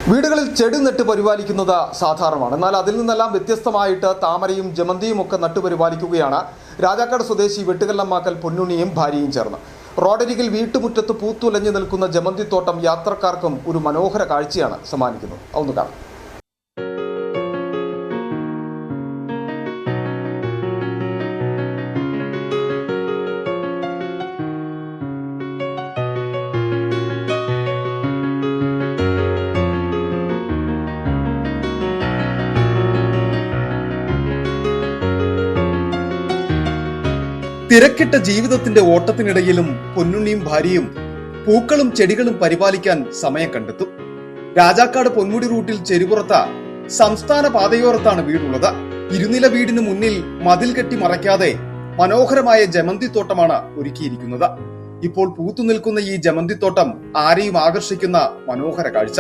വീടുകളിൽ ചെടി നട്ട് പരിപാലിക്കുന്നത് സാധാരണമാണ്. എന്നാൽ അതിൽ നിന്നെല്ലാം വ്യത്യസ്തമായിട്ട് താമരയും ജമന്തിയും ഒക്കെ നട്ടുപരിപാലിക്കുകയാണ് രാജാക്കാട് സ്വദേശി വെട്ടുകല്ലമ്മാക്കൽ പൊന്നുണ്ണിയും ഭാര്യയും ചേർന്ന്. റോഡരികിൽ വീട്ടുമുറ്റത്ത് പൂത്തുലഞ്ഞു നിൽക്കുന്ന ജമന്തിത്തോട്ടം യാത്രക്കാർക്കും ഒരു മനോഹര കാഴ്ചയാണ് സമ്മാനിക്കുന്നത്. ഒന്ന് കാണാം. തിരക്കിട്ട ജീവിതത്തിന്റെ ഓട്ടത്തിനിടയിലും പൊന്നുണ്ണിയും ഭാര്യയും പൂക്കളും ചെടികളും പരിപാലിക്കാൻ സമയം കണ്ടെത്തും. രാജാക്കാട് പൊന്മുടി റൂട്ടിൽ ചെരുപുറത്ത് സംസ്ഥാന പാതയോരത്താണ് വീടുള്ളത്. ഇരുനില വീടിന് മുന്നിൽ മതിൽ കെട്ടി മറയ്ക്കാതെ മനോഹരമായ ജമന്തിത്തോട്ടമാണ് ഒരുക്കിയിരിക്കുന്നത്. ഇപ്പോൾ പൂത്തുനിൽക്കുന്ന ഈ ജമന്തിത്തോട്ടം ആരെയും ആകർഷിക്കുന്ന മനോഹര കാഴ്ച.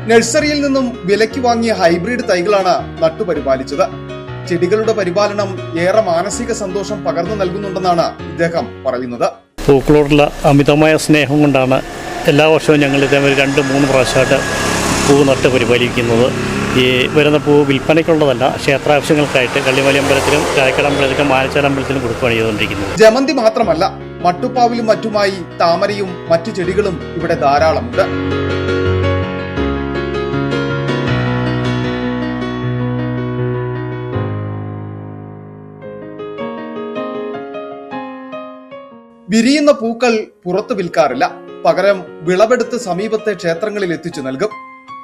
നഴ്സറിയിൽ നിന്നും വിലയ്ക്ക് വാങ്ങിയ ഹൈബ്രിഡ് തൈകളാണ് നട്ടുപരിപാലിച്ചത്. ചെടികളുടെ പരിപാലനം ഏറെ മാനസിക സന്തോഷം പകർന്നു നൽകുന്നുണ്ടെന്നാണ് ഇദ്ദേഹം പറയുന്നത്. പൂക്കളോടുള്ള അമിതമായ സ്നേഹം കൊണ്ടാണ് എല്ലാ വർഷവും ഞങ്ങൾ ഇതേമാതിരി 2-3 പ്രാവശ്യമായിട്ട് പൂ നട്ട് പരിപാലിക്കുന്നത്. ഈ വരുന്ന പൂ വിൽപ്പനയ്ക്കുള്ളതല്ല, ക്ഷേത്രാവശ്യങ്ങൾക്കായിട്ട് കള്ളിമല അമ്പലത്തിലും രാജാക്കാട് അമ്പലത്തിലും മാനച്ചാൽ അമ്പലത്തിലും കൊടുക്കുകയാണ് ചെയ്തുകൊണ്ടിരിക്കുന്നത്. ജമന്തി മാത്രമല്ല, മട്ടുപ്പാവിലും മറ്റുമായി താമരയും മറ്റു ചെടികളും ഇവിടെ ധാരാളമുണ്ട്. വിരിയുന്ന പൂക്കൾ പുറത്തു വിൽക്കാറില്ല. പകരം വിളവെടുത്ത് സമീപത്തെ ക്ഷേത്രങ്ങളിൽ എത്തിച്ചു നൽകും.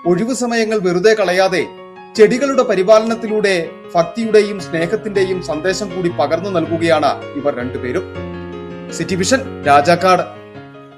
ഒഴിവു സമയങ്ങൾ വെറുതെ കളയാതെ ചെടികളുടെ പരിപാലനത്തിലൂടെ ഭക്തിയുടെയും സ്നേഹത്തിന്റെയും സന്ദേശം കൂടി പകർന്നു നൽകുകയാണ് ഇവർ രണ്ടുപേരും. City vision, Rajakkad.